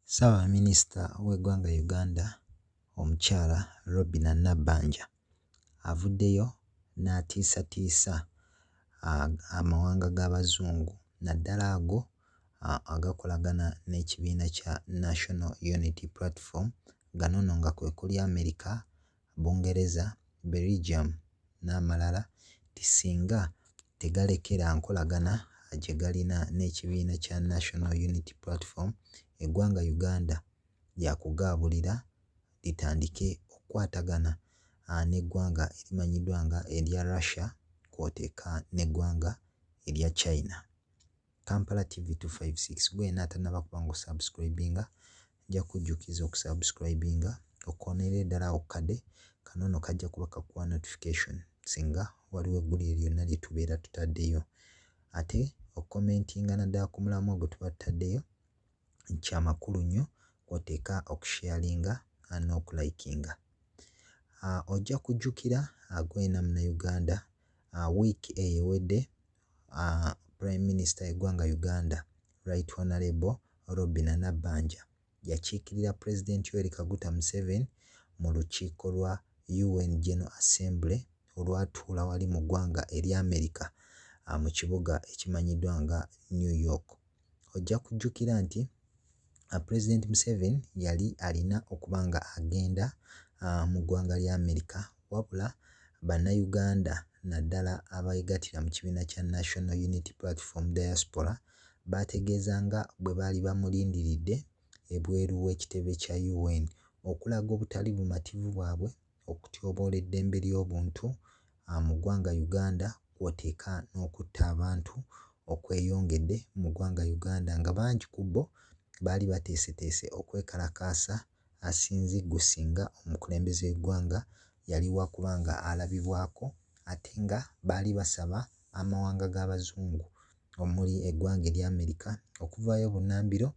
Ssaabaminisita w'eggwanga Uganda omukyala Robinah Nabbanja avuddeyo n'atiisatiisa amawanga g'Abazungu naddala ago agakolagana n'ekibiina kya National Unity Platform, gano nno nga kwe kuli America, Bungereza, Belgium n'amalala nti singa tegalekera nkolagana gye galina n'ekibiina kya National Unity Platform, eggwanga Uganda lyakugaabulira litandike okukwatagana n'eggwanga erimanyiddwa nga erya Russia kw'oteeka n'eggwanga erya China. Kampala TV 256 gwe n'atannaba kuba ng'osubscribinga nja kujjukiza okusubscribinga okkoonera ddala awo kkade kano nno kajja kuba kakuwa notification singa waliwo eggulire lyonna lye tubeera tutaddeyo, ate okkomentinga naddala ku mulamwa ogwo tuba tutaddeyo kya makulu nnyo kw'oteeka okusharinga n'okulayikinga. Ojja kujjukira gwena munnayuganda wiiki eyewedde Prime Minister y'eggwanga Uganda Right Honorable Robinah Nabbanja yakiikirira President Yoweri Kaguta Museveni mu lukiiko lwa UN General Assembly olwatuula wali mu ggwanga erya America mu kibuga ekimanyiddwa nga New York. Ojja kujjukira nti President Museveni yali alina okuba nga agenda mu ggwanga lya America, wabula bannayuganda naddala abeegattira mu kibiina kya National Unity Platform Diaspora baategeezanga bwe baali bamulindiridde ebweru w'ekitebe kya UN okulaga obutali bumativu bwabwe okutyoboola eddembe ly'obuntu mu ggwanga Uganda kw'oteeka n'okutta abantu okweyongedde mu ggwanga Uganda, nga bangi ku bo baali bateeseteese okwekalakaasa asinziggu singa omukulembeze w'eggwanga yali wakuba nga alabibwako, ate nga baali basaba amawanga g'Abazungu omuli eggwanga erya America okuvaayo bunnambiro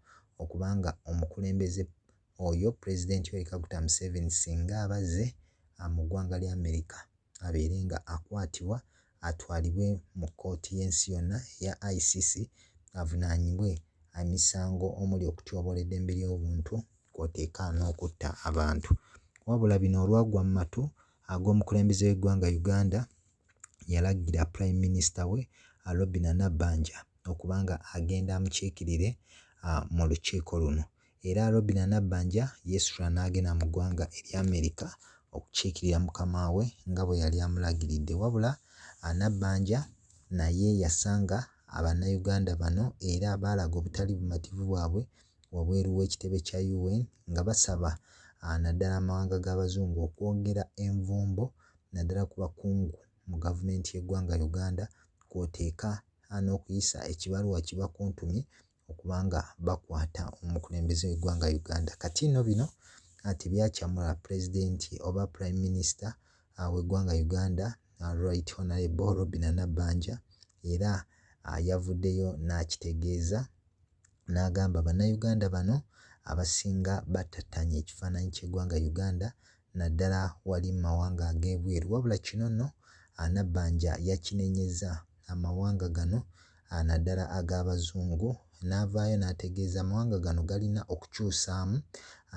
okubanga omukulembeze oyo President Yoweri Kaguta Museveni singa abazze mu ggwanga lya America abeere nga akwatibwa atwalibwe mu kkooti y'ensi yonna eya ICC avunaanibwe emisango omuli okutyoboola eddembe ly'obuntu kw'oteeka n'okutta abantu. Wabula bino olwagwa mu matu ag'omukulembeze w'eggwanga Uganda yalagira Prime Minister we Robinah Nabbanja okuba nga agenda amukiikirire mu lukiiko luno, era Robinah Nabbanja yeesitula n'agenda mu ggwanga erya America okukiikirira mukama we nga bwe yali amulagiridde, wabula Nabbanja naye yasanga Abannayuganda bano era baalaga obutali bumativu bwabwe wabweru w'ekitebe kya UN nga basaba naddala amawanga g'Abazungu okwongera envumbo naddala ku bakungu mu gavumenti y'eggwanga Uganda kw'oteeka n'okuyisa ekibaluwa kibakuntumye okuba nga bakwata omukulembeze w'eggwanga Uganda. Kati nno bino tebyakyamula Pulezidenti oba Prime Minister w'eggwanga Uganda Right Honorable Robinah Nabbanja, era yavuddeyo n'akitegeeza n'agamba Bannayuganda bano abasinga batattanye ekifaananyi ky'eggwanga Uganda naddala wali mu mawanga ag'ebweru, wabula kino nno Nabbanja yakinenyeza amawanga gano naddala ag'Abazungu, n'avaayo n'ategeeza amawanga gano galina okukyusaamu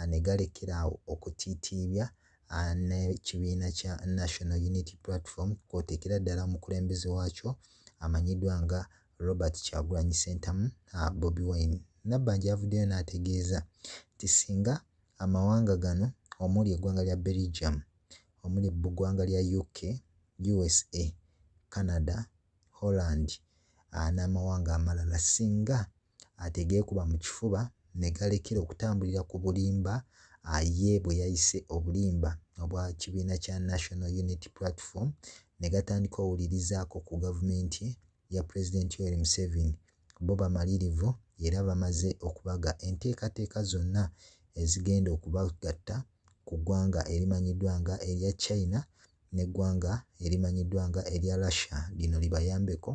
ne galekeraawo okutiitiibya n'ekibiina kya National Unity Platform kw'oteekera ddala omukulembeze waakyo amanyiddwa nga Robert Kyagulanyi Ssentamu Bobi Wine. Nabbanja yavuddeyo n'ategeeza nti singa amawanga gano omuli eggwanga lya Belgium, omuli eggwanga lya UK, USA, Canada, Holland n'amawanga amalala singa tegeekuba mu kifuba ne galekera okutambulira ku bulimba ye bwe yayise obulimba obwa kibiina kya National Unity Platform ne gatandika owulirizaako ku gavumenti ya President Yoweri Museveni, bo bamalirivu era bamaze okubaga enteekateeka zonna ezigenda okubagatta ku ggwanga erimanyiddwa nga erya China n'eggwanga erimanyiddwa nga erya Russia, lino libayambeko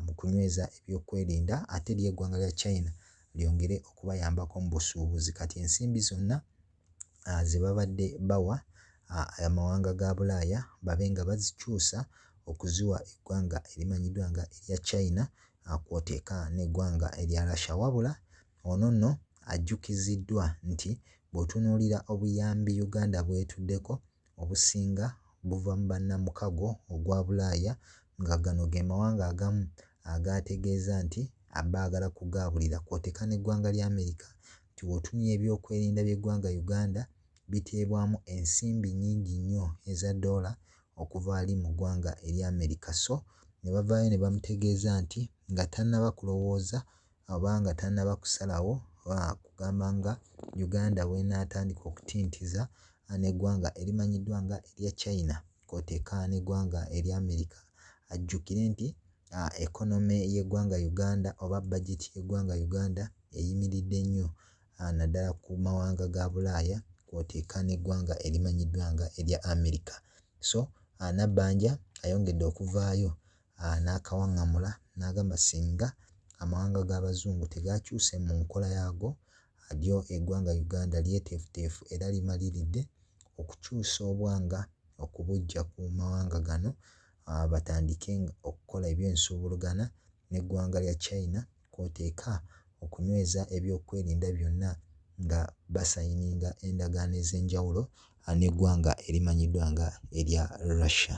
mu kunyweza ebyokwerinda ate ly'eggwanga lya China lyongere okubayambako mu busuubuzi. Kati ensimbi zonna ze babadde bawa amawanga ga Bulaaya babe nga bazikyusa okuziwa eggwanga erimanyiddwa nga erya China kw'oteeka n'eggwanga erya Russia, wabula ono nno ajjukiziddwa nti bw'otunuulira obuyambi Uganda bw'etuddeko obusinga buva mu bannamukago ogwa Bulaaya nga gano ge mawanga agamu agaategeeza nti baagala kugaabulira kw'oteeka n'eggwanga lya America nti bw'otunuulira ebyokwerinda by'eggwanga Uganda biteebwamu ensimbi nnyingi nnyo eza $, okuva ali mu ggwanga erya America. So ne bavaayo ne bamutegeeza nti nga tannaba kulowooza oba nga tannaba kusalawo kugamba nga Uganda bw'enaatandika okutintiza n'eggwanga erimanyiddwa nga erya China kw'oteeka n'eggwanga erya America, ajjukire nti ekonome y'eggwanga Uganda oba budget y'eggwanga Uganda eyimiridde nnyo naddala ku mawanga ga Bulaaya kw'oteeka n'eggwanga erimanyiddwa nga erya America. So Nabbanja ayongedde okuvaayo n'akawaŋŋamula n'agamba singa amawanga g'Abazungu tegaakyuse mu nkola yaago lyo eggwanga Uganda lyeteefuteefu era limaliridde okukyusa obwanga okubuggya ku mawanga gano batandike okukola ebyensuubulugana n'eggwanga lya China kw'oteeka okunyweza ebyokwerinda byonna nga basayininga endagaano ez'enjawulo n'eggwanga erimanyiddwa nga erya Russia.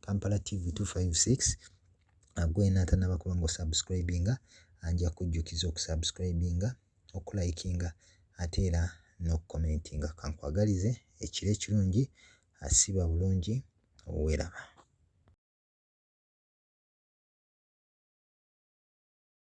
Kampala TV 256 gwe n'atannaba kuba ng'osubscribinga nja kujjukiza okusubscribinga, okulayikinga ate era n'okukomentinga. Kankwagalize ekiro ekirungi, asiba bulungi, weeraba.